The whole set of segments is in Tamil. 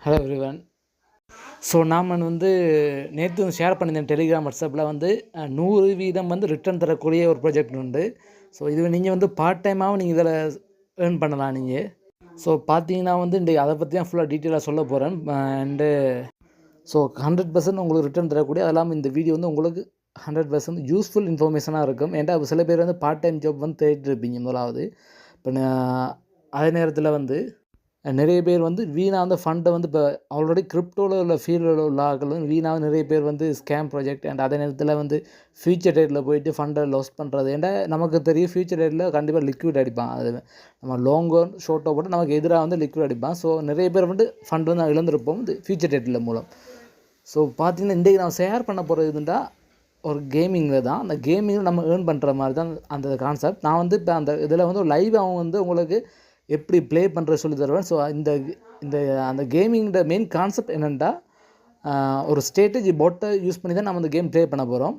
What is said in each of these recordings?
Hello everyone. ஸோ நாம் வந்து நேற்று ஷேர் பண்ணியிருந்தேன் டெலிகிராம் வாட்ஸ்அப்பில் வந்து 100% வந்து ரிட்டர்ன் தரக்கூடிய ஒரு ப்ராஜெக்ட் உண்டு. ஸோ இது நீங்கள் வந்து பார்ட் டைமாகவும் நீங்கள் இதில் ஏர்ன் பண்ணலாம் நீங்கள். ஸோ பார்த்தீங்கன்னா வந்து இன்றைக்கி அதை பற்றி தான் ஃபுல்லாக டீட்டெயிலாக சொல்ல போகிறேன். அண்டு ஸோ 100% உங்களுக்கு ரிட்டர்ன் தரக்கூடிய அது இல்லாமல் இந்த வீடியோ வந்து உங்களுக்கு 100% யூஸ்ஃபுல் இன்ஃபர்மேஷனாக இருக்கும். ஏன்டா சில பேர் வந்து பார்ட் டைம் ஜாப் வந்து தேடிட்டு இருப்பீங்க முதலாவது. இப்போ அதே நேரத்தில் வந்து நிறைய பேர் வந்து வீணாக வந்து ஃபண்டை வந்து இப்போ ஆல்ரெடி கிரிப்டோவில் உள்ள ஃபீல்டில் உள்ள ஆட்கள் வந்து வீணாக நிறைய பேர் வந்து ஸ்கேம் ப்ராஜெக்ட் அண்ட் அதே நேரத்தில் வந்து ஃபியூச்சர் டேட்டில் போயிட்டு ஃபண்டை லாஸ் பண்ணுறது. ஏன்டா நமக்கு தெரியும் ஃபியூச்சர் டேட்டில் கண்டிப்பாக லிக்விட் அடிப்பான். அது நம்ம லாங்கோ ஷார்ட்டோ போட்டு நமக்கு எதிராக வந்து லிக்விட் அடிப்பான். ஸோ நிறைய பேர் வந்து ஃபண்ட் வந்து இழந்திருப்போம் வந்து ஃபியூச்சர் டேட்டில் மூலம். ஸோ பார்த்தீங்கன்னா இன்றைக்கி நான் ஷேர் பண்ண போகிறது இதுண்டா ஒரு கேமிங்கில் தான். அந்த கேமிங்கில் நம்ம ஏர்ன் பண்ணுற மாதிரி தான் அந்த கான்செப்ட். நான் வந்து இப்போ அந்த இதில் வந்து லைவ் அவங்க வந்து உங்களுக்கு எப்படி ப்ளே பண்ணுறது சொல்லி தருவேன். ஸோ இந்த இந்த அந்த கேமிங்கோட மெயின் கான்செப்ட் என்னென்னா ஒரு ஸ்ட்ராட்டஜி போட்டை யூஸ் பண்ணி தான் நம்ம அந்த கேம் ப்ளே பண்ண போகிறோம்.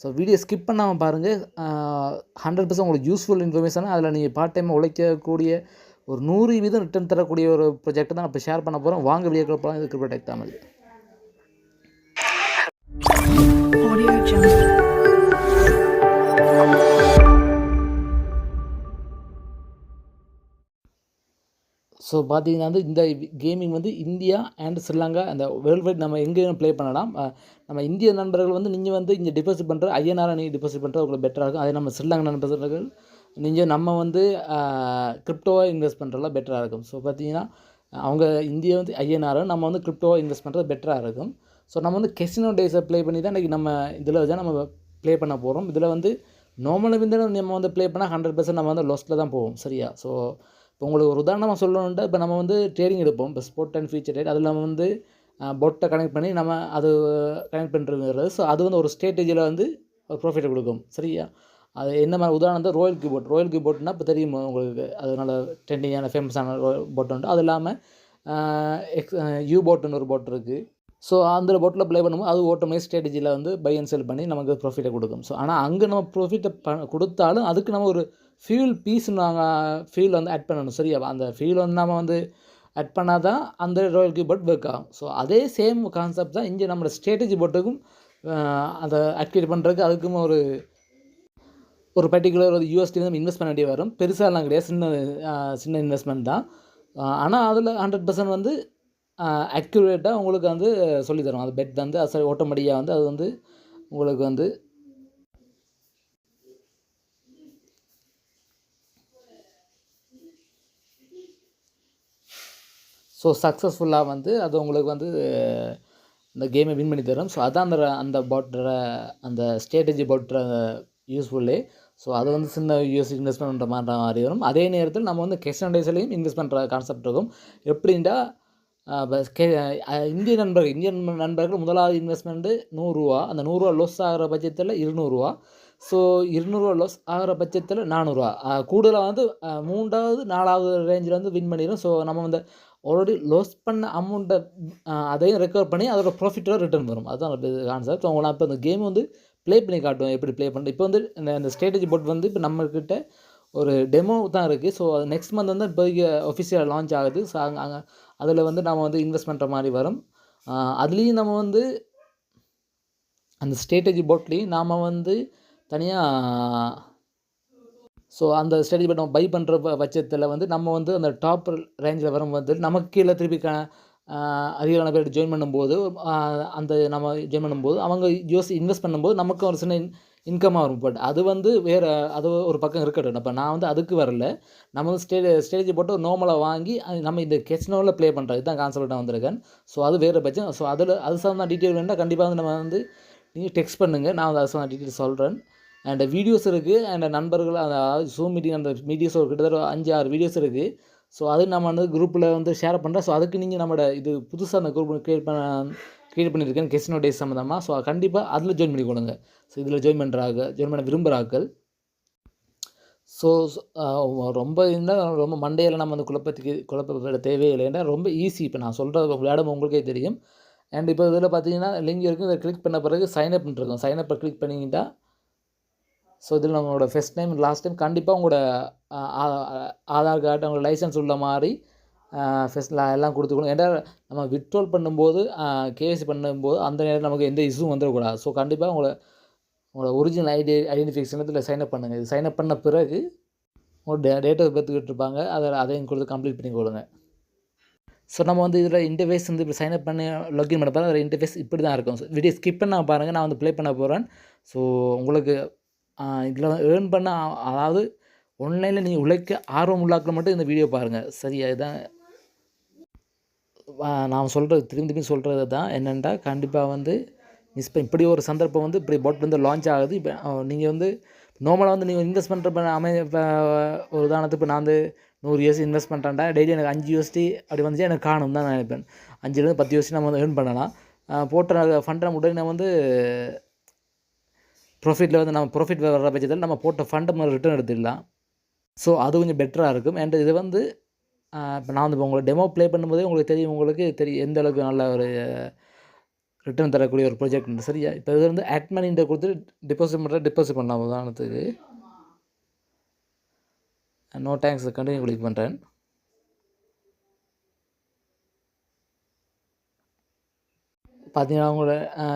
ஸோ வீடியோ ஸ்கிப் பண்ணாமல் பாருங்கள். 100% உங்களுக்கு யூஸ்ஃபுல் இன்ஃபர்மேஷன். அதில் நீங்கள் பார்ட் டைம் உழைக்கக்கூடிய ஒரு 100% ரிட்டர்ன் தரக்கூடிய ஒரு ப்ராஜெக்ட் தான் இப்போ ஷேர் பண்ண போகிறோம். வாங்க வீடியோ போகலாம். இது கிரிப்டோ டெக் தமிழ். ஸோ பார்த்தீங்கன்னா வந்து இந்த கேமிங் வந்து இந்தியா அண்ட் ஸ்ரீலங்கா அந்த வேர்ல்டு வைட் நம்ம எங்கேயும் ப்ளே பண்ணலாம். நம்ம இந்திய நண்பர்கள் வந்து நீங்கள் வந்து இங்கே டிபாசிட் பண்ணுற ஐஎன்ஆரை நீங்கள் டிபாசிட் பண்ணுறது உங்களுக்கு பெட்டராக இருக்கும். அதே நம்ம ஸ்ரீலங்கா நண்பர்கள் நம்ம வந்து கிரிப்டோவாக இன்வெஸ்ட் பண்ணுறதுலாம் பெட்டராக இருக்கும். ஸோ பார்த்தீங்கன்னா அவங்க இந்தியா வந்து ஐஎன்ஆரும் நம்ம வந்து கிரிப்டோவாக இன்வெஸ்ட் பண்ணுறது பெட்டராக இருக்கும். ஸோ நம்ம வந்து கெசினோ டேஸை ப்ளே பண்ணி தான் இன்றைக்கி நம்ம இதில் தான் நம்ம ப்ளே பண்ண போகிறோம். இதில் வந்து நார்மலாக வந்து நம்ம வந்து ப்ளே பண்ணால் 100% நம்ம வந்து லாஸ்ட்டில் தான் போவோம். சரியா? ஸோ இப்போ உங்களுக்கு ஒரு உதாரணமாக சொல்லணுன்ட்டு இப்போ நம்ம வந்து ட்ரேடிங் எடுப்போம். இப்போ ஸ்போர்ட் அண்ட் ஃபியூச்சர் ட்ரேட் அதில் நம்ம வந்து பொட்டை கனெக்ட் பண்ணி நம்ம அது கனெக்ட் பண்ணுறது. ஸோ அது வந்து ஒரு ஸ்ட்ராட்டஜியில் வந்து ஒரு ப்ராஃபிட்டை கொடுக்கும். சரியா? அது என்ன மாதிரி உதாரணம் ரோயல் கீபோர்ட்னால் இப்போ தெரியும் உங்களுக்கு. அது நல்ல ட்ரெண்டிங்கான ஃபேமஸான போட் உண்டு. அது இல்லாமல் யூ போட்டுன்னு ஒரு போட் இருக்குது. ஸோ அந்த போட்டில் ப்ளே பண்ணும்போது அது ஓட்டோமேட்டிக் ஸ்ட்ராட்டஜியில் வந்து பை அண்ட் செல் பண்ணி நமக்கு ப்ராஃபிட்டை கொடுக்கும். ஸோ ஆனால் அங்கே நம்ம ப்ராஃபிட்டை கொடுத்தாலும் அதுக்கு நம்ம ஒரு ஃபியூல் பீஸ் நாங்கள் ஃபியூல் வந்து ஆட் பண்ணணும். சரியா? அந்த ஃபியூல் வந்து நம்ம வந்து ஆட் பண்ணால் தான் அந்த ராயல் கீபோர்ட் ஒர்க் ஆகும். ஸோ அதே சேம் கான்செப்ட் தான் இங்கே நம்மளோட ஸ்ட்ராட்டஜி போட்டுக்கும் அதை ஆக்டிவேட் பண்ணுறதுக்கு அதுக்கும் ஒரு பர்டிகுலர் ஒரு யூஎஸ்டி நம்ம இன்வெஸ்ட் பண்ண வேண்டிய வரும். பெருசாலாம் கிடையாது, சின்ன இன்வெஸ்ட்மெண்ட் தான். ஆனால் அதில் 100% வந்து அக்யூரேட்டாக உங்களுக்கு வந்து சொல்லித்தரும். அது பெட் வந்து அது ஆட்டோமேட்டிக்காக வந்து அது வந்து உங்களுக்கு வந்து ஸோ சக்ஸஸ்ஃபுல்லாக வந்து அது உங்களுக்கு வந்து இந்த கேமை வின் பண்ணி தரும். ஸோ அதான் அந்த போட்டுற அந்த ஸ்ட்ராட்டஜி போட்டுற யூஸ்ஃபுல்லு. ஸோ அது வந்து சின்ன யூஎஸ் இன்வெஸ்ட்மெண்ட் பண்ணுற மாதிரி வரும். அதே நேரத்தில் நம்ம வந்து கெஸ்டன் டேஸ்லையும் இன்வெஸ்ட் பண்ணுற கான்செப்ட் இருக்கும். எப்படின்னா இந்திய நண்பர்கள் முதலாவது இன்வெஸ்ட்மெண்ட்டு ₹100. அந்த ₹100 லாஸ் ஆகிற பட்சத்தில் ₹200. ஸோ ₹200 லாஸ் ஆகிற பட்சத்தில் ₹400. கூடுதலாக வந்து 3வது 4வது ரேஞ்சில் வந்து வின் பண்ணிடும். ஸோ நம்ம வந்து ஆல்ரெடி லாஸ் பண்ண அமௌண்ட்டை அதையும் ரெக்கவர் பண்ணி அதோட ப்ராஃபிட்டோட ரிட்டர்ன் வரும். அதுதான் கான்செப்ட். ஸோ உங்களை இப்போ இந்த கேம் வந்து ப்ளே பண்ணி காட்டுவோம் எப்படி ப்ளே பண்ணுறது. இப்போ வந்து இந்த ஸ்ட்ராட்டஜி போர்ட் வந்து இப்போ நம்மக்கிட்ட ஒரு டெமோ தான் இருக்குது. ஸோ அது நெக்ஸ்ட் மந்த் வந்து இப்போ ஒஃபிஷியலாக லான்ச் ஆகுது. ஸோ அங்கே அதில் வந்து நம்ம வந்து இன்வெஸ்ட் பண்ணுற மாதிரி வரும். அதுலேயும் நம்ம வந்து அந்த ஸ்ட்ராட்டஜி போர்ட்லேயும் நாம் வந்து தனியாக ஸோ அந்த ஸ்ட்ராட்டஜி போர்ட் நம்ம பை பண்ணுற பட்சத்தில் வந்து நம்ம வந்து அந்த டாப் ரேஞ்சில் வரும்போது நமக்கு கீழே திருப்பி அதிகமான பேர் ஜாயின் பண்ணும்போது அந்த நம்ம ஜாயின் பண்ணும்போது அவங்க இன்வெஸ்ட் பண்ணும்போது நமக்கு ஒரு சின்ன இன்கமாக வரும். பட் அது வந்து வேறு அது ஒரு பக்கம் இருக்கட்டும். இப்போ நான் வந்து அதுக்கு வரல. நம்ம வந்து ஸ்ட்ராட்டஜி போட்டு ஒரு நார்மலாக வாங்கி நம்ம இந்த கெஸ்னோவில் ப்ளே பண்ணுறது தான் கான்செப்ட் நான் வந்திருக்கேன். ஸோ அது வேறு பட்சம். ஸோ அது சார்ந்த டீட்டெயில் வேண்டாம். கண்டிப்பாக வந்து நம்ம வந்து நீங்கள் டெக்ஸ்ட் பண்ணுங்கள். நான் வந்து அது சார்ந்த டீட்டெயில் சொல்கிறேன். அண்ட் வீடியோஸ் இருக்குது. அண்ட் நண்பர்கள் அதாவது ஜூம் மீட்டிங் அந்த வீடியோஸ் ஒரு கிட்டத்தட்ட 5-6 வீடியோஸ் இருக்குது. ஸோ அது நம்ம வந்து குரூப்பில் வந்து ஷேர் பண்ணுறேன். ஸோ அதுக்கு நீங்கள் நம்மளோட இது புதுசாக அந்த குரூப் கிரியேட் பண்ணியிருக்கேன் கெசினோ டேஸ் சம்மந்தமாக. ஸோ கண்டிப்பாக அதில் ஜாயின் பண்ணி கொடுங்க. ஸோ இதில் ஜாயின் பண்ண விரும்புகிறார்கள். ஸோ ரொம்ப இருந்தால் ரொம்ப மண்டையில் நம்ம வந்து குழப்பப்பட தேவையில்லை. ஏன்னா ரொம்ப ஈஸி. இப்போ நான் சொல்கிற விளையாடும் உங்களுக்கே தெரியும். அண்ட் இப்போ இதில் பார்த்தீங்கன்னா லிங்க் இருக்கும். இதை கிளிக் பண்ண பிறகு சைன்அப் பண்ணிருக்கோம். சைன்அப்பை கிளிக் பண்ணிக்கிட்டா ஸோ இதில் நம்மளோட ஃபஸ்ட் டைம் லாஸ்ட் டைம் கண்டிப்பாக உங்களோட ஆதார் கார்டு உங்களோட லைசன்ஸ் உள்ள மாதிரி ஃபெஸ்ட்லாம் எல்லாம் கொடுத்துக்கணும். ஏன்னா நம்ம வித்ட்ரால் பண்ணும்போது கேஒய்சி பண்ணும்போது அந்த நேரம் நமக்கு எந்த இஷ்யூவும் வந்துடக்கூடாது. ஸோ கண்டிப்பாக உங்களோட ஒரிஜினல் ஐடென்டிஃபிகேஷன் இதில் சைன்அப் பண்ணுங்கள். இது சைன்அப் பண்ண பிறகு உங்களோட டேட் ஆஃப் பர்த் கேட்டிருப்பாங்க. அதையும் கொடுத்து கம்ப்ளீட் பண்ணி கொடுங்க. ஸோ நம்ம வந்து இதில் இன்டர்ஃபேஸ் வந்து இப்போ சைன்அப் பண்ணி லாகின் பண்ண பாருங்கள். அதில் இன்டர்ஃபேஸ் இப்படி தான் இருக்கும். ஸோ வீடியோ ஸ்கிப் பண்ண பாருங்கள். நான் வந்து ப்ளே பண்ண போகிறேன். ஸோ உங்களுக்கு இதில் ஏர்ன் பண்ண அதாவது ஆன்லைனில் நீங்கள் உழைக்க ஆர்வம் உள்ளாக்கள் மட்டும் இந்த வீடியோ பாருங்கள். சரியா? இதுதான் நான் சொல்கிறது திரும்பி சொல்கிறது தான் என்னென்னா, கண்டிப்பாக வந்து இப்படி ஒரு சந்தர்ப்பம் வந்து இப்படி பாட் வந்து லான்ச் ஆகுது. இப்போ நீங்கள் வந்து நார்மலாக வந்து நீங்கள் இன்வெஸ்ட் பண்ணுற இப்போ ஒரு உதாரணத்துக்கு இப்போ நான் வந்து $100 இன்வெஸ்ட் பண்ணுறேன்டா, டெய்லி எனக்கு $5 அப்படி வந்துச்சு எனக்கு காணும் தான் நான் நினைப்பேன். $5 $10 நம்ம வந்து ஏர்ன் பண்ணலாம். போட்ட ஃபண்டை உடனே வந்து ப்ராஃபிட்டில் வந்து நம்ம ப்ராஃபிட் வர்ற பட்சத்தில் நம்ம போட்ட ஃபண்டை நம்ம ரிட்டர்ன் எடுத்துடலாம். ஸோ அது கொஞ்சம் பெட்டராக இருக்கும். அண்ட் இது வந்து இப்போ நான் வந்து இப்போ உங்களுக்கு டெமோ ப்ளே பண்ணும்போதே உங்களுக்கு தெரியும் எந்த அளவுக்கு நல்ல ஒரு ரிட்டர்ன் தரக்கூடிய ஒரு ப்ராஜெக்ட். சரியா? இப்போ இது வந்து ஆட் மணின்ற கொடுத்து டிபாசிட் பண்ணலாம். உதாரணத்துக்கு நோ தேங்க்ஸ் கண்டினியூ கிளிக் பண்ணுறேன். பார்த்தீங்கன்னா உங்களோட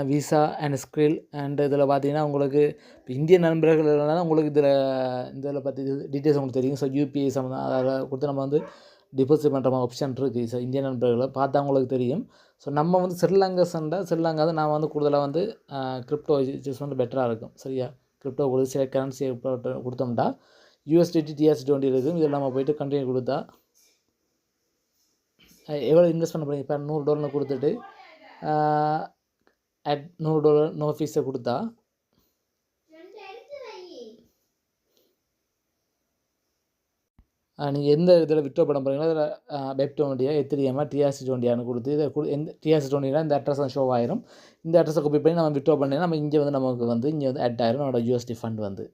விசா அண்ட் ஸ்கில் அண்ட் இதில் பார்த்தீங்கன்னா உங்களுக்கு இப்போ இந்திய நண்பர்கள் இல்லைனா உங்களுக்கு இதில் பற்றி டீட்டெயில்ஸ் உங்களுக்கு தெரியும். ஸோ யூபிஐ சம்மந்தம் அதில் கொடுத்து நம்ம வந்து டிபாசிட் பண்ணுற மாதிரி ஆப்ஷன் இருக்குது. ஸோ இந்திய நண்பர்களை பார்த்தா உங்களுக்கு தெரியும். ஸோ நம்ம வந்து ஸ்ரீலங்கா தான் நான் வந்து கூடுதலாக வந்து கிரிப்டோ சூஸ் வந்து பெட்டராக இருக்கும். சரியா? கிரிப்டோ கொடுத்து சில கரன்சியை கொடுத்தோம்னா USDT TRC20 இருக்கும். இதில் நம்ம போய்ட்டு கண்டினியூ கொடுத்தா எவ்வளோ இன்வெஸ்ட் பண்ண போகிறீங்க? இப்போ $100 கொடுத்துட்டு அட் $100 நோ ஃபீஸை கொடுத்தா நீங்கள் எந்த இதில் விட்ரா பண்ண போகிறீங்களோ அதில் வெப்20 எத்திரியமா TRC20 கொடுத்து இதை TRC20 இந்த அட்ரஸ் ஷோ ஆயிரும். இந்த அட்ரஸை காப்பி பண்ணி நம்ம விட்ரா பண்ணி நம்ம இங்கே வந்து ஆட் ஆயிரும் நம்மளோட USD ஃபண்ட் வந்து.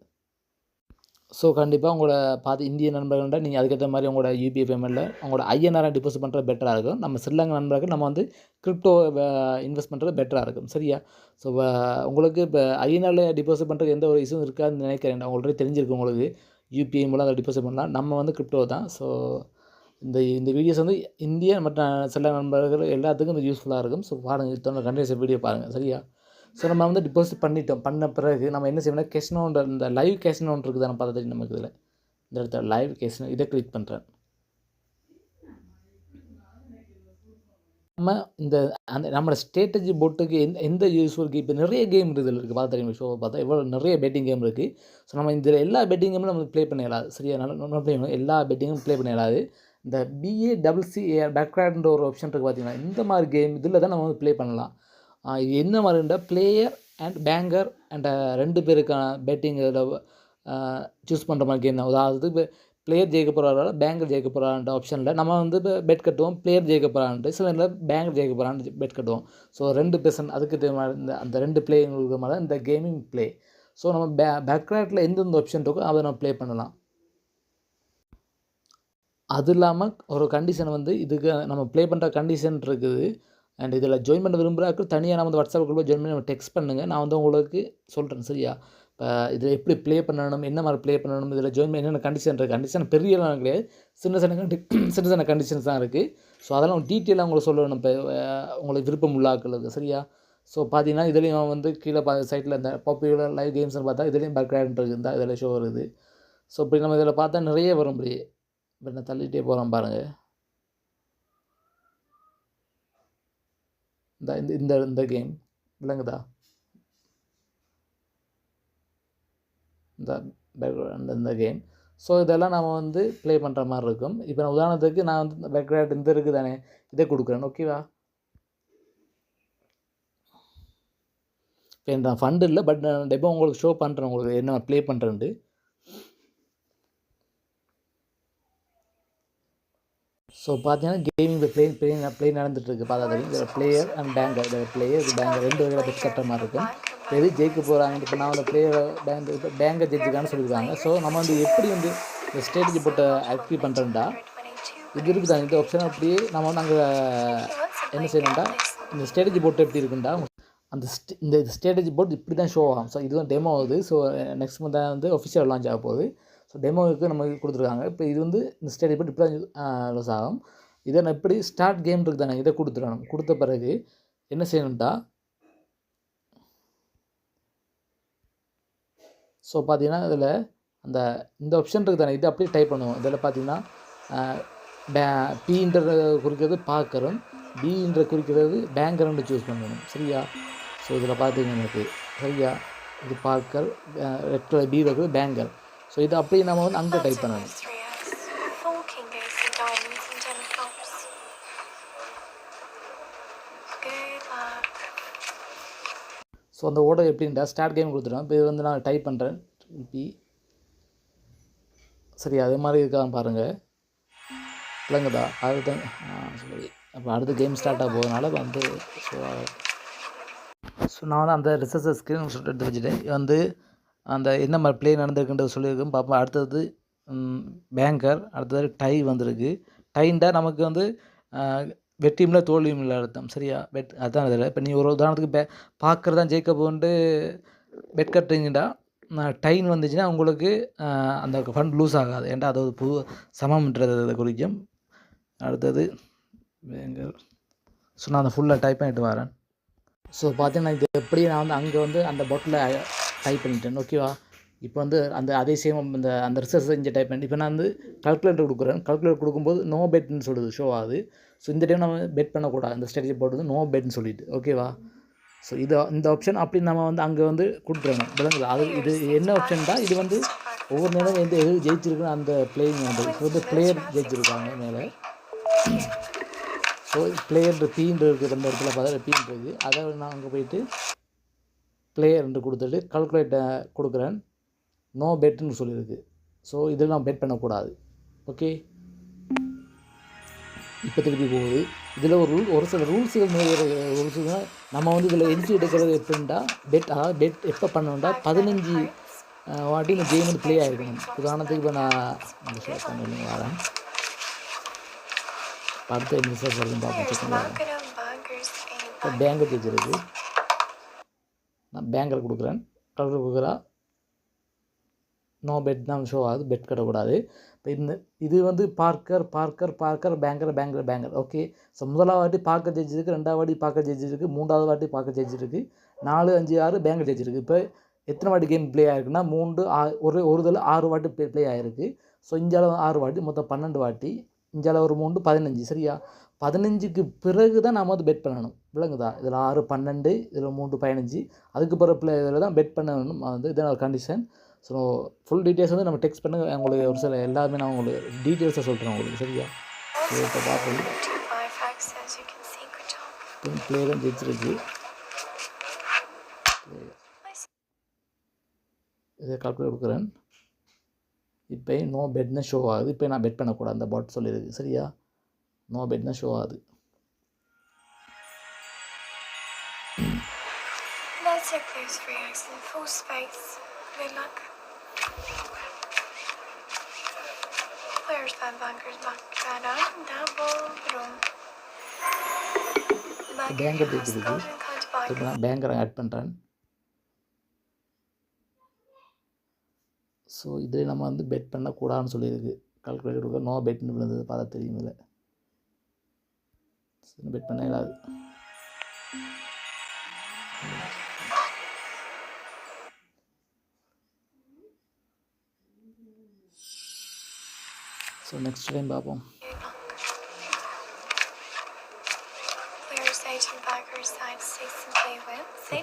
ஸோ கண்டிப்பாக உங்களோட இந்திய நண்பர்கள்ட்ட நீங்கள் அதுக்கேற்ற மாதிரி உங்களோட UPI பேமெண்ட்டில் உங்களோட INR டிபாசிட் பண்ணுறது பெட்டராக இருக்கும். நம்ம ஸ்ரீலங்கா நண்பர்கள் நம்ம வந்து கிரிப்டோ இன்வெஸ்ட் பண்ணுறது பெட்டராக இருக்கும். சரியா? ஸோ உங்களுக்கு இப்போ INR டிபாசிட் பண்ணுறதுக்கு எந்த ஒரு இஷ்யூவும் இருக்காதுன்னு நினைக்கிறேன். உங்களுக்கு தெரிஞ்சிருக்கு. உங்களுக்கு UPI மூலம் அதை டிபாசிட் பண்ணலாம். நம்ம வந்து கிரிப்டோ தான். ஸோ இந்த வீடியோஸ் வந்து இந்திய மற்ற ஸ்ரீலங்கா நண்பர்கள் எல்லாத்துக்கும் இது யூஸ்ஃபுல்லாக இருக்கும். ஸோ பாருங்கள், இத்தனை கண்டினியூஸ் வீடியோ பாருங்கள். சரியா? ஸோ நம்ம வந்து டிபாசிட் பண்ண பிறகு நம்ம என்ன செய்யணும்னா கேஷ்னோன்ற இந்த லைவ் கேஷ்னோன்னு இருக்குது தானே பார்த்தா தெரியும் நமக்கு. இதில் இந்த இடத்துல லைவ் கேஷ்னோ இதை கிளிக் பண்ணுறேன். நம்ம நம்மளோட ஸ்ட்ராட்டஜி போட்டுக்கு எந்த யூஸ்ஃபுல் இப்போ நிறைய கேம் இதில் இருக்குது. பார்த்தா தெரியும். ஷோ பார்த்தா எவ்வளோ நிறைய பெட்டிங் கேம் இருக்குது. ஸோ நம்ம இதில் எல்லா பெட்டிங் கேமும் நம்ம ப்ளே பண்ண இயலாது. சரியா? நல்லா ப்ளே பண்ணணும். எல்லா பெட்டிங்கும் ப்ளே பண்ண இயலாது. இந்த BACCAR பேக்ராப்ன்ற ஒரு ஆப்ஷன் இருக்குது பார்த்தீங்கன்னா, இந்த மாதிரி கேம் இதில் தான் நம்ம வந்து ப்ளே பண்ணலாம். இது என்ன மாதிரின்ற பிளேயர் அண்ட் பேங்கர் அண்ட் 2 பேருக்கான பெட்டிங் இதில் சூஸ் பண்ணுற மாதிரி கேம் தான். அதாவது இப்போ பிளேயர் ஜெயிக்க போகிறாரா பேங்கர் ஜெயிக்க போகிறான்ற ஆப்ஷனில் நம்ம வந்து இப்போ பெட் கட்டுவோம். பிளேயர் ஜெயிக்க போகிறான்ட்டு சில நேரம் பேங்கர் ஜெயிக்க போகிறான்னு பெட் கட்டுவோம். ஸோ 2% அதுக்கு அந்த 2 பிளேயருக்கு மேலே இந்த கேமிங் ப்ளே. ஸோ நம்ம பேக்ராட்டில் எந்தெந்த ஆப்ஷன் இருக்கோ அதை நம்ம ப்ளே பண்ணலாம். அது இல்லாமல் ஒரு கண்டிஷன் வந்து இதுக்கு நம்ம ப்ளே பண்ணுற கண்டிஷன் இருக்குது. அண்ட் இதில் ஜாயின் பண்ண விரும்புகிறாக்கள் தனியாக நான் வந்து வாட்ஸ்அப் குரூப்பில் ஜாயின் பண்ணி டெக்ஸ்ட் பண்ணுங்கள். நான் வந்து உங்களுக்கு சொல்கிறேன். சரியா? இப்போ இதில் எப்படி ப்ளே பண்ணணும், என்ன மாதிரி ப்ளே பண்ணணும், இதில் ஜாயின் பண்ணி என்னென்ன கண்டிஷன் இருக்குது. கண்டிஷன் பெரியலாம் கிடையாது, சின்ன கண்டிஷன்ஸ் தான் இருக்குது. ஸோ அதெல்லாம் டீட்டெயிலாக உங்களுக்கு சொல்லணும். இப்போ உங்களுக்கு விருப்பம் உள்ளாக்களுக்கு. சரியா? ஸோ பார்த்தீங்கன்னா இதுலேயும் வந்து கீழே சைட்டில் இந்த பாப்புலர் லைவ் கேம்ஸ்னு பார்த்தா இதுலேயும் பேக்ரவுண்ட் இருந்தால் இதில் ஷோ வருது. ஸோ இப்படி நம்ம இதில் பார்த்தா நிறைய வரும். இப்படி இப்போ நான் தள்ளிகிட்டே போகிறோம் பாருங்கள். இந்த கேம் விளங்குதா? இந்த கேம். ஸோ இதெல்லாம் நம்ம வந்து ப்ளே பண்ணுற மாதிரி இருக்கும். இப்போ நான் உதாரணத்துக்கு நான் வந்து இந்த பேக்ரவுண்ட் இந்த இருக்குது தானே, இதை கொடுக்குறேன். ஓகேவா? இப்போ நான் ஃபண்டு இல்லை, பட் நான் எப்போ உங்களுக்கு ஷோ பண்ணுறேன் உங்களுக்கு என்ன ப்ளே பண்ணுறேன்ட்டு. ஸோ பார்த்தீங்கன்னா கேமிங் இந்த ப்ளே நடந்துகிட்ருக்கு. பார்த்தா தெரியும். இதில் பிளேயர் அண்ட் பேங்கர். இதில் பிளேயர் பேங்கர் 2 வகையில் பெட் கட்டுற மாதிரி இருக்கும். இப்போ எது ஜெயிக்க போகிறாங்க. இப்போ நான் வந்து பிளேயர் பேங்கர் ஜெயிச்சுக்கான்னு சொல்லியிருக்காங்க. ஸோ நம்ம வந்து எப்படி வந்து இந்த ஸ்ட்ராட்டஜி போட்டு ஆக்டிவ் பண்ணுறோம்டா இது இருக்குது தான். இந்த ஆப்ஷன் அப்படியே நம்ம வந்து அங்கே என்ன செய்யணும்டா, இந்த ஸ்ட்ராட்டஜி போட்டு எப்படி இருக்குண்டா இந்த ஸ்ட்ராட்டஜி போர்ட் இப்படி தான் ஷோ ஆகும். ஸோ இதுதான் டெமோ ஆகுது. ஸோ நெக்ஸ்ட் மந்த் வந்து ஒஃபிஷியல் லான்ச் ஆக போகுது. ஸோ டெமோவுக்கு நமக்கு கொடுத்துருக்காங்க. இப்போ இது வந்து இந்த ஸ்ட்ராட்டஜி போர்ட் இப்படி தான் லாஸ் ஆகும். இதை நான் எப்படி ஸ்டார்ட் கேம் இருக்குது தானே, இதை கொடுத்துடணும். கொடுத்த பிறகு என்ன செய்யணும்டா, ஸோ பார்த்தீங்கன்னா இதில் அந்த இந்த ஆப்ஷன் இருக்குது தானே, இது அப்படியே டைப் பண்ணுவோம். இதில் பார்த்தீங்கன்னா பீன்ற குறிக்கிறது பார்க்கரும், பின்ற குறிக்கிறது பேங்கர்னு சூஸ் பண்ணணும். சரியா? ஸோ இதில் பார்த்தீங்கன்னா எனக்கு சரியா இது பார்க்கர், ரெட் கலர் பி இருக்குது பேங்கர். ஸோ இது அப்படியே நம்ம வந்து அங்கே டைப் பண்ணணும். ஸோ அந்த ஓர்டர் எப்படின்டா ஸ்டார்ட் கேம் கொடுத்துட்டோம். இப்போ இது வந்து நான் டைப் பண்ணுறேன் திருப்பி. சரி, அதே மாதிரி இருக்கான்னு பாருங்கள், விளங்குதா? அடுத்த சரி, அப்போ அடுத்த கேம் ஸ்டார்ட் ஆக போகிறதுனால வந்து ஸோ நான் வந்து அந்த ரிசர்ச்சர் ஸ்க்ரீன் சொல்லிட்டு எடுத்து வச்சுட்டேன். வந்து அந்த என்ன மாதிரி ப்ளே நடந்திருக்குன்றது சொல்லியிருக்கோம் பார்ப்போம். அடுத்தது பேங்கர், அடுத்தது டை வந்திருக்கு. டைண்டா நமக்கு வந்து வெற்றியும் தோல்வியும் இல்லை அர்த்தம். சரியா? அதுதான் இதில். இப்போ நீ ஒரு உதாரணத்துக்கு பார்க்குறது தான் ஜெயிக்க போன்ட்டு பெட் கட்டுறீங்கடா, டைன் வந்துச்சுன்னா உங்களுக்கு அந்த ஃபண்ட் லூஸ் ஆகாது. ஏன்டா அது ஒரு புது சமம்ன்றதை குறிக்கும். அடுத்தது பேங்கர். ஸோ நான் அந்த ஃபுல்லாக டைப் பண்ணிட்டு வரேன். ஸோ பார்த்தீங்கன்னா இது எப்படி நான் வந்து அங்கே வந்து அந்த பாட்டில் டைப் பண்ணிட்டேன். ஓகேவா? இப்போ வந்து அந்த அதே சேம் அந்த ரிசர்ச் இங்கே டைப் பண்ணி இப்போ நான் வந்து கால்குலேட்டர் கொடுக்குறேன். கால்குலேட்டர் கொடுக்கும்போது நோ பெட்னு சொல்லுது, ஷோ ஆகுது. ஸோ இந்த டைம் நம்ம பெட் பண்ணக்கூடாது, இந்த ஸ்ட்ராட்டஜி போட்டு நோ பெட்னு சொல்லிட்டு. ஓகேவா? ஸோ இந்த ஆப்ஷன் அப்படி நம்ம வந்து அங்கே வந்து கொடுத்துடணும். விளங்குது? அது இது என்ன ஆப்ஷன் தான், இது வந்து ஒவ்வொரு நேரம் எது ஜெயிச்சிருக்குன்னு அந்த பிளேயிங் வந்து இப்போ வந்து பிளேயர் ஜெயிச்சிருக்காங்க மேலே. ஸோ பிளேயர் பீன்று இருக்குது, ரெண்டு இடத்துல பார்த்தா பீன் இருக்குது. அதை நான் அங்கே போயிட்டு பிளேயர்ன்ட்டு கொடுத்துட்டு கால்குலேட்டை கொடுக்குறேன். நோ பெட்டுன்னு சொல்லியிருக்கு. ஸோ இதில் நான் பெட் பண்ணக்கூடாது. ஓகே, இப்போ திருப்பி போகுது. இதில் ஒரு சில ரூல்ஸுகள் ரூல்ஸுகள் நம்ம வந்து இதில் என்ட்ரி எடுக்கிறது எப்படின்னா பெட் எப்போ பண்ணணும்டா 15 வாட்டி இந்த கேம் வந்து ப்ளே ஆகிருக்கணும். உதாரணத்துக்கு இப்போ நான் ஷேர் பண்ணி வரேன். அடுத்த மிஸ்ஸாக வருதுன்னு பார்ப்போம். செக் பண்ணி இப்போ பேங்கர் ஜெயிச்சிருக்கு. நான் பேங்கர் கொடுக்குறேன். கலர் கொடுக்குறா நோ பெட் தான் ஷோ ஆகுது, பெட் கட்டக்கூடாது. இப்போ இது வந்து பார்க்கர் பேங்கர். ஓகே, ஸோ முதலாவது வாட்டி பார்க்கர் ஜெயிச்சிருக்கு, ரெண்டாவது வாட்டி பார்க்கர் ஜெயிச்சிருக்கு, மூன்றாவது வாட்டி பார்க்கர் ஜெயிச்சிருக்கு, 4, 5, 6 பேங்கர் ஜெயிச்சிருக்கு. இப்போ எத்தனை வாட்டி கேம் ப்ளே ஆகிருக்குன்னா 3, 6 ஒரு இதில் 6 வாட்டி ப்ளே ஆகிருக்கு. ஸோ இந்தியாவில் 6 வாட்டி, மொத்தம் 12 வாட்டி. இந்தியாவில் ஒரு 3, 15. சரியா? 15க்கு பிறகு தான் நம்ம வந்து பெட் பண்ணணும். விளங்குதா? இதில் 6, 12, இதில் 3, 15. அதுக்கு பிறகு இதில் தான் பெட் பண்ணணும். வந்து இதான் ஒரு கண்டிஷன். ஸோ ஃபுல் டீட்டெயில்ஸ் வந்து நம்ம டெக்ஸ்ட் பண்ண உங்களுக்கு ஒரு சில எல்லாருமே நான் உங்களுக்கு டீட்டெயில்ஸை சொல்கிறேன் உங்களுக்கு. சரியா? ஸோ இப்போ பார்ப்போம். ப்ளே தான் ஜெயிச்சிருக்கு. இதை கால்குலேட் கொடுக்குறேன். இப்போ நோ பெட்னு ஷோ ஆகுது. இப்போ நான் பெட் பண்ணக்கூடாது, அந்த பாட் சொல்லியிருக்கு. சரியா? நோ பெட்னு ஷோ ஆகுது. Good luck. Players by bunkers banker ஜெயிச்சிருக்கு. இப்போ நான் பேங்கரை ஆட் பண்ணுறேன். ஸோ இதில் நம்ம வந்து பெட் பண்ணக்கூடாதுன்னு சொல்லியிருக்கு. கால்குலேட்டர் கொடுக்க நோ பெட்னு விழுந்தது பார்த்தா தெரியும். இல்லை பெட் பண்ண இல்லாது. ஸோ நெக்ஸ்ட் டைம் பார்ப்போம்.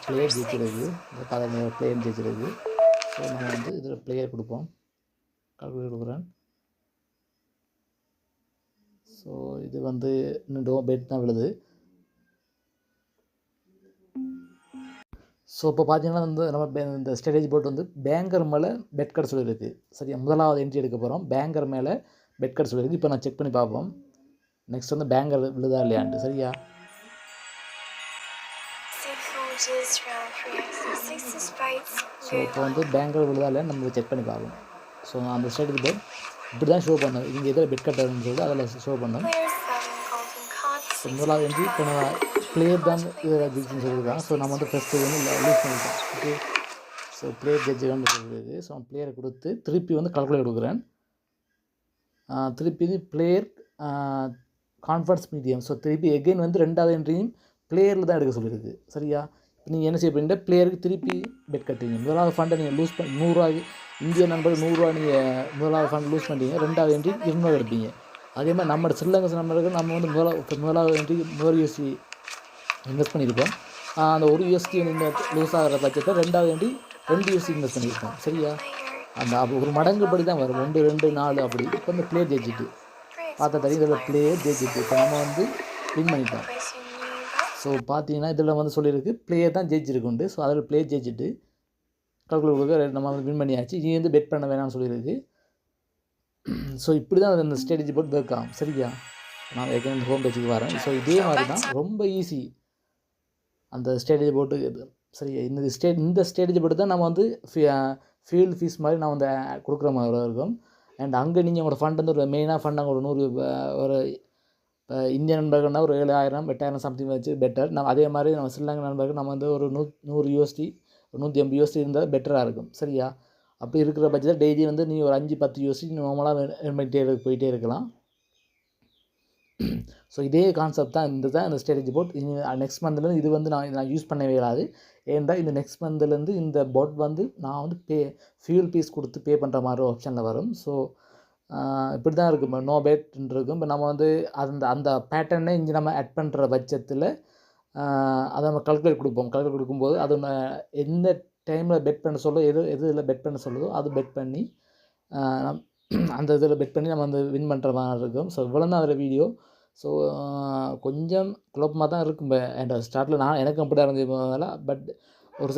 பிளேயர் ஜெயிச்சிருக்கு. இந்த கதை பிளேயர் ஜெயிச்சிருக்கு. ஸோ நம்ம வந்து இதில் பிளேயர் கொடுப்போம். கால்குலேட் கொடுக்குறேன். ஸோ இது வந்து இன்னும் பெட் தான் விழுது. ஸோ இப்போ பார்த்தீங்கன்னா வந்து நம்ம இந்த ஸ்ட்ராட்டஜி போட்டு வந்து பேங்கர் மேலே பெட் கட் சொல்லியிருக்கு. சரியா? முதலாவது என்ட்ரி எடுக்க போகிறோம். பேங்கர் மேலே பெட் கட் சொல்லியிருக்கு. இப்போ நான் செக் பண்ணி பார்ப்போம் நெக்ஸ்ட் வந்து பேங்கர் விழுதா இல்லையான்ட்டு. சரியா? ஸோ இப்போ வந்து பேங்கர் விழுதா இல்லையான்னு நம்ம செக் பண்ணி பார்ப்போம். ஸோ அந்த ஸ்ட்ராட்டஜி பெட் இப்படி தான் ஷோ பண்ணோம். இங்கே எதில் பெட் கட்டுறதுன்னு சொல்லிட்டு அதில் ஷோ பண்ணோம். ஸோ முதலாவது என்ட்ரி இப்போ நான் பிளேயர் தான் இதில் ஜட்ஜுன்னு சொல்லியிருக்காங்க. ஸோ நம்ம வந்து ஃபஸ்ட்டு வந்து லூஸ் பண்ணிட்டோம். ஓகே, ஸோ பிளேயர் ஜட்ஜுன்னு சொல்லியிருக்கு. ஸோ பிளேயரை கொடுத்து திருப்பி வந்து கால்குலேட் கொடுக்குறேன். திருப்பி பிளேயர் கான்ஃபரன்ஸ் மீடியம். ஸோ திருப்பி எகெயின் வந்து 2வது என்ட்ரியும் பிளேயரில் தான் எடுக்க சொல்லியிருக்கு. சரியா? நீங்கள் என்ன செய்ய போறீங்கன்னா பிளேயருக்கு திருப்பி பெட் கட்டுறீங்க. முதலாவது ஃபண்டை நீங்கள் லூஸ் பண்ணி ரூ. 100 இந்திய நண்பர்கள் ரூ. 100 நீங்கள் முதலாவது ஃபண்ட் லூஸ் பண்ணுறீங்க. 2வது என்ட்ரி 200 எடுப்பீங்க. அதே மாதிரி நம்ம ஸ்ரீலங்கா நண்பர்கள் நம்ம வந்து முதலாவது என்ட்ரி $1 இன்வெஸ்ட் பண்ணியிருக்கோம். அந்த $1 நீங்கள் லூஸ் ஆகிற பட்சத்தில் 2வது என்ட்ரி $2 இன்வெஸ்ட் பண்ணியிருக்கோம். சரியா? அந்த ஒரு மடங்கு படி தான் வரும். 1 2 4 அப்படி. இப்போ இந்த பிளேயர் ஜெயிச்சிட்டு பார்த்தா தெரியும். இதில் பிளேயர் ஜெயிச்சிட்டு இப்போ நம்ம வந்து வின் பண்ணிட்டோம். ஸோ பார்த்தீங்கன்னா இதில் வந்து சொல்லியிருக்கு பிளேயர் தான் ஜெயிச்சிருக்குண்டு. ஸோ அதில் பிளேயர் ஜெயிச்சிட்டு கால்குலேட்டருக்கு நம்ம வந்து வின் பண்ணியாச்சு. நீ வந்து பெட் பண்ண வேணாம்னு சொல்லியிருக்கு. ஸோ இப்படி தான் அந்த ஸ்ட்ராட்டஜி போட்டு ஒர்க் ஆகும். சரியா? நான் ஏற்கனவே இந்த ஹோம் பேஜுக்கு வரேன். ஸோ இதே மாதிரி தான் ரொம்ப ஈஸி அந்த ஸ்ட்ராட்டஜி போட்டு. சரியா? இந்த ஸ்ட்ராட்டஜி போட்டு தான் நம்ம வந்து ஃபீல்டு ஃபீஸ் மாதிரி நான் வந்து கொடுக்குற மாதிரி இருக்கும். அண்ட் அங்கே நீங்கள் உங்களோட ஃபண்ட் வந்து ஒரு மெயினாக ஃபண்ட் அங்கே ஒரு 100 ஒரு இந்திய நண்பர்கள்னால் ஒரு 7,000 8,000 சம்திங் வச்சு பெட்டர். நம்ம அதே மாதிரி நம்ம ஸ்ரீலங்கா நண்பர்கள் நம்ம வந்து ஒரு $100 $150 இருந்தால் பெட்டராக இருக்கும். சரியா? அப்படி இருக்கிற பட்சத்தில் டெய்லி வந்து நீ ஒரு $5-10 நார்மலாக earn பண்ணிட்டே போயிட்டே இருக்கலாம். ஸோ இதே கான்செப்ட் தான் இந்த ஸ்ட்ராட்டஜி போட். நெக்ஸ்ட் மந்த்லேருந்து இது வந்து நான் யூஸ் பண்ணவே இல்லாது. ஏன்டா இந்த நெக்ஸ்ட் மந்த்லேருந்து இந்த போட் வந்து நான் வந்து ஃபியூல் பீஸ் கொடுத்து பே பண்ணுற மாதிரி ஆப்ஷனில் வரும். ஸோ இப்படி தான் இருக்கும். நோ பேட்ன்னு இருக்கும். இப்போ நம்ம வந்து அந்த பேட்டர்னை இங்கே நம்ம ஆட் பண்ணுற பட்சத்தில் அதை நம்ம கால்குலேட் கொடுக்கும்போது அது எந்த டைமில் பெட் பண்ண இதில் பெட் பண்ண சொல்லுதோ அது பெட் பண்ணி அந்த இதில் பெட் பண்ணி நம்ம வந்து வின் பண்ணுற மாதிரி இருக்கும். ஸோ இவ்வளோ தான் அதில் வீடியோ. ஸோ கொஞ்சம் குழப்பமாக தான் இருக்கும். என் ஸ்டார்ட்டில் எனக்கும் அப்படி தான் இருந்ததுனால. பட் ஒரு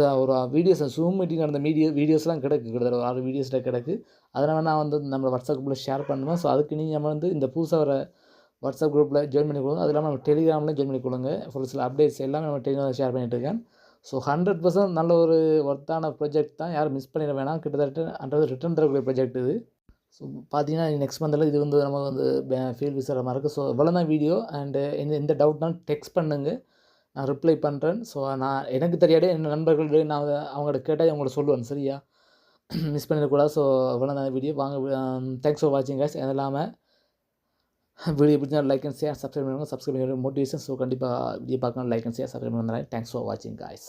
வீடியோஸ் ஜூம் மீட்டிங் நடந்த வீடியோஸ்லாம் கிட்டத்தட்ட ஒரு 6 வீடியோஸில் கிடக்கு. அதனால் நான் வந்து நம்ம வாட்ஸ்அப் குரூப்பில் ஷேர் பண்ணுவேன். ஸோ அதுக்கு நீங்கள் நம்ம வந்து இந்த புதுசாக வர வாட்ஸ்அப் குரூப்பில் ஜாயின் பண்ணி கொடுங்க. அது இல்லாமல் நம்ம டெலிகிராமில் ஜாயின் பண்ணி கொடுங்க. ஒரு சில அப்டேட்ஸ் எல்லாமே நம்ம டெலிகிராமில் ஷேர் பண்ணிகிட்ருக்கேன். ஸோ 100% நல்ல ஒரு ஒர்த்தான ப்ராஜெக்ட் தான். யாரும் மிஸ் பண்ணிட வேணாம். கிட்டத்தட்ட 100 ரிட்டர்ன் தரக்கூடிய ப்ராஜெக்ட் இது. ஸோ பார்த்தீங்கன்னா நெக்ஸ்ட் மந்தில் இது வந்து நம்ம வந்து ஃபீல்ட் விசிற மாதிரி இருக்குது. ஸோ இவ்வளோ தான் வீடியோ. அண்டு எந்த டவுட்னாலும் டெக்ஸ்ட் பண்ணுங்க, நான் ரிப்ளை பண்ணுறேன். ஸோ நான் எனக்கு தெரியாதே என் நண்பர்கள் நான் அவங்கள்ட்ட கேட்டால் அவங்கள்ட்ட சொல்லுவேன். சரியா? மிஸ் பண்ணிடக்கூடாது. ஸோ இவ்வளோ தான் வீடியோ. வாங்க, தேங்க்ஸ் ஃபார் வாட்சிங் கைஸ். அது இல்லாமல் வீடியோ பிடிச்சா லைக் அண்ட் ஷேர் சப்ஸ்கிரைப் பண்ணுங்கள். சப்ஸ்கிரைப் பண்ணி மோட்டிவேஷன். ஸோ கண்டிப்பாக வீடியோ பார்க்கணும். லைக் அண்ட் ஷேர் சப்ஸ்கிரைப் பண்ணுறேன். தேங்க்ஸ் ஃபார் வாட்சிங் கைஸ்.